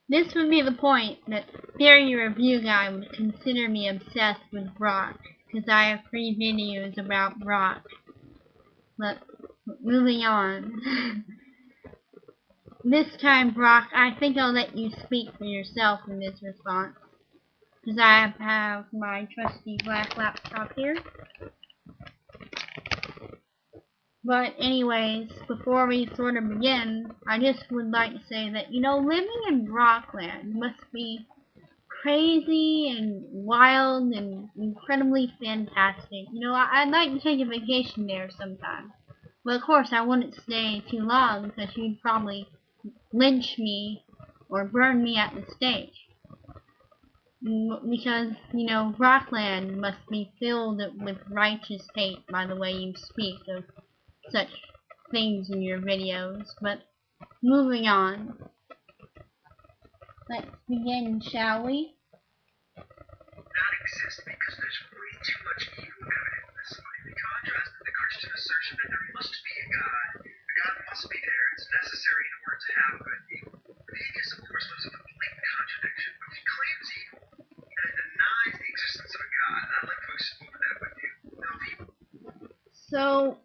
This would be the point that Theory Review Guy would consider me obsessed with Brock, because I have 3 videos about Brock. But, moving on. This time, Brock, I think I'll let you speak for yourself in this response, because I have my trusty black laptop here. But anyways, before we sort of begin, I just would like to say that, living in Brockland must be crazy and wild and incredibly fantastic. I'd like to take a vacation there sometime. But of course, I wouldn't stay too long because you'd probably lynch me or burn me at the stake. Because, Brockland must be filled with righteous hate by the way you speak of such things in your videos. But moving on. Let's begin, shall we? Not exist because there's way too much evil evident in this life. In contrast to the Christian assertion that there must be a God. A God must be there. It's necessary in order to have good evil. The atheist, of course, lives in a blatant contradiction. He claims evil and denies the existence of a God. And I'd like to explore that with you. So,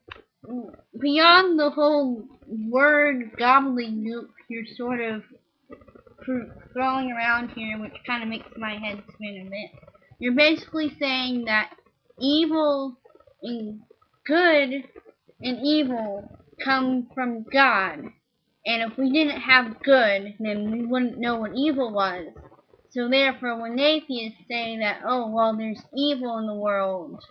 beyond the whole word gobbledygook you're sort of throwing around here, which kind of makes my head spin a bit, you're basically saying that evil and good and evil come from God. And if we didn't have good, then we wouldn't know what evil was. So therefore, when atheists say that, oh, well, there's evil in the world,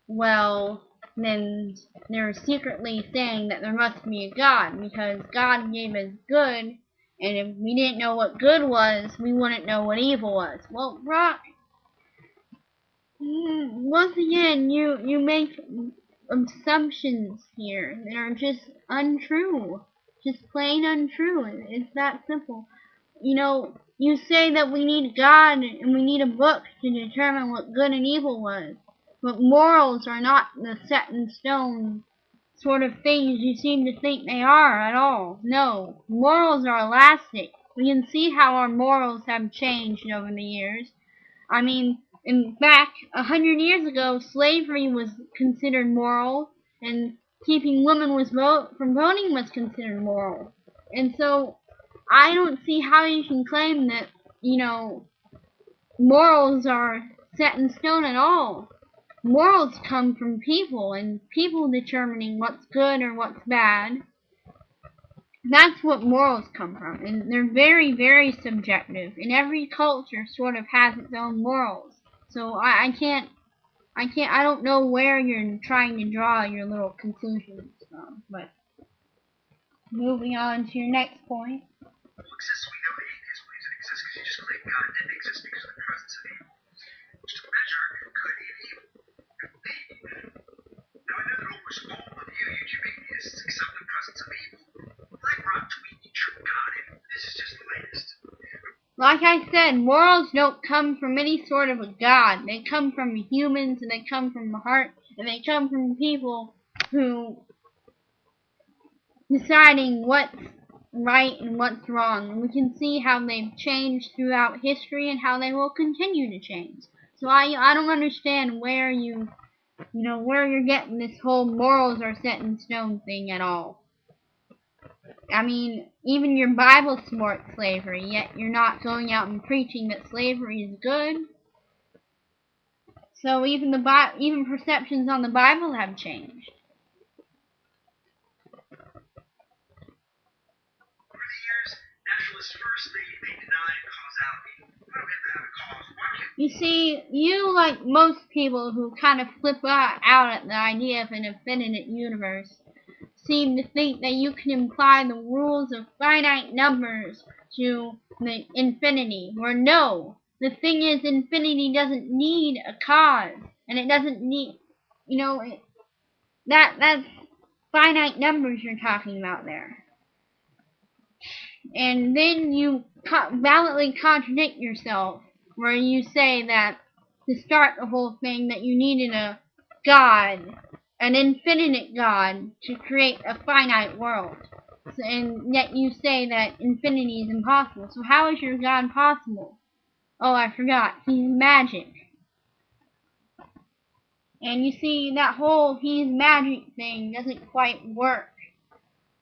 well, then they're secretly saying that there must be a God, because God gave us good, and if we didn't know what good was, we wouldn't know what evil was. Well, Brock, once again, you make assumptions here that are just untrue. Just plain untrue. It's that simple. You say that we need God and we need a book to determine what good and evil was. But morals are not the set in stone sort of things you seem to think they are at all. No, morals are elastic. We can see how our morals have changed over the years. I mean, in fact, 100 years ago, slavery was considered moral, and keeping women from voting was considered moral. And so, I don't see how you can claim that, morals are set in stone at all. Morals come from people, and people determining what's good or what's bad. That's what morals come from, and they're very, very subjective. And every culture sort of has its own morals. So I don't know where you're trying to draw your little conclusions from. But moving on to your next point. Well, exists, we know atheist believes it exists because you just claim God didn't exist because of the presence of evil. Which to measure good and evil. Now I know that almost all of you YouTube atheists accept the presence of evil. I brought tweet true God, and this is just the latest. Like I said, morals don't come from any sort of a God. They come from humans, and they come from the heart, and they come from people who deciding what's right and what's wrong. And we can see how they've changed throughout history and how they will continue to change. So I don't understand where where you're getting this whole morals are set in stone thing at all. I mean, even your Bible supports slavery, yet you're not going out and preaching that slavery is good. So even perceptions on the Bible have changed. Over the years, naturalists first, they denied causality. We don't have to have a cause. Why can't You see, you, like most people who kind of flip out at the idea of an infinite universe, seem to think that you can apply the rules of finite numbers to the infinity, where no, the thing is, infinity doesn't need a cause, and it doesn't need, that's finite numbers you're talking about there. And then you validly contradict yourself, where you say that to start the whole thing that you needed a God, an infinite God, to create a finite world. and yet you say that infinity is impossible. So how is your God possible? Oh, I forgot. He's magic. And you see, that whole he's magic thing doesn't quite work.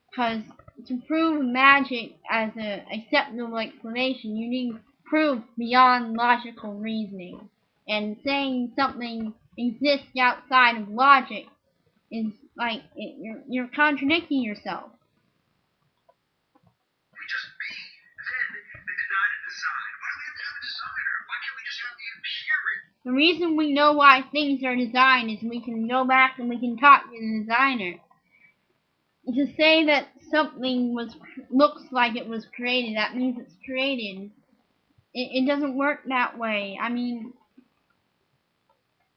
Because to prove magic as an acceptable explanation, you need proof beyond logical reasoning. And saying something exists outside of logic is like, you're contradicting yourself. We just be. Then they denied a design. Why do we have to have a designer? Why can't we just have the appearance? The reason we know why things are designed is we can go back and we can talk to the designer. To say that something looks like it was created, that means it's created. It doesn't work that way. I mean,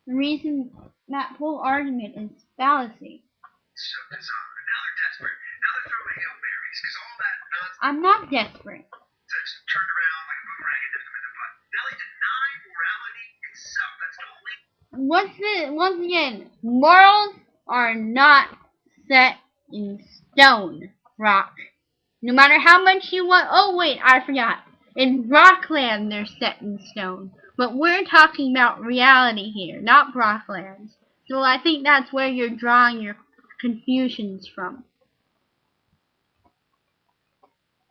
the reason that whole argument is fallacy. So bizarre. Now they're desperate. Now they're throwing Hail Marys because all that nonsense I'm not desperate. just turned around like a boomerang and nipped them in the butt. Now they deny morality itself. That's the only. Once again, morals are not set in stone, Rock. No matter how much you want. Oh wait, I forgot. In Rockland, they're set in stone. But we're talking about reality here, not Rocklands. So I think that's where you're drawing your confusions from.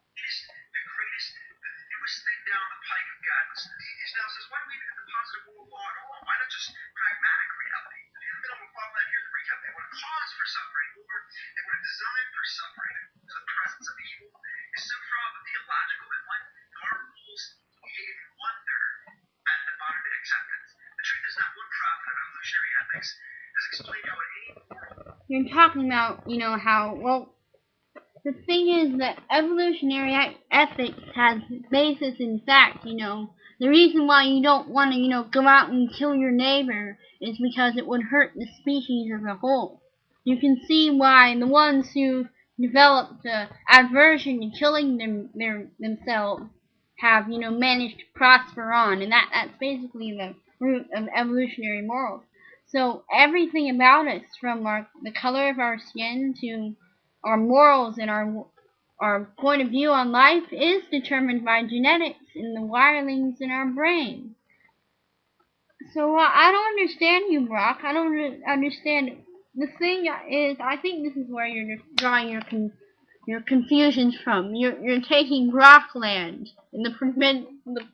The greatest, the newest thing down the pike of guidance. He now says, why do we even have the positive rule of law at all? Why not just pragmatic reality? If you haven't been able to follow that here in the recap, they want to cause for suffering, or they want to design for suffering. So the presence of evil is so fraught with theological and what our rules gave wonder at the modern day acceptance. The truth is not one prophet of evolutionary ethics has explained how any moral. You're talking about, how, well, the thing is that evolutionary ethics has basis in fact, The reason why you don't want to, go out and kill your neighbor is because it would hurt the species as a whole. You can see why the ones who developed aversion to killing themselves have, managed to prosper on, and that's basically the root of evolutionary morals. So everything about us, from the color of our skin to our morals and our point of view on life, is determined by genetics and the wirings in our brain. So I don't understand you, Brock. I don't understand. The thing is, I think this is where you're just drawing your confusions from. You're taking Rockland and the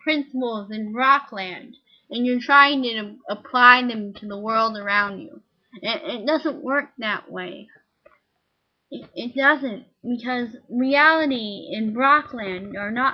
principles in Rockland, and you're trying to apply them to the world around you. It doesn't work that way. It doesn't, because reality and Rockland are not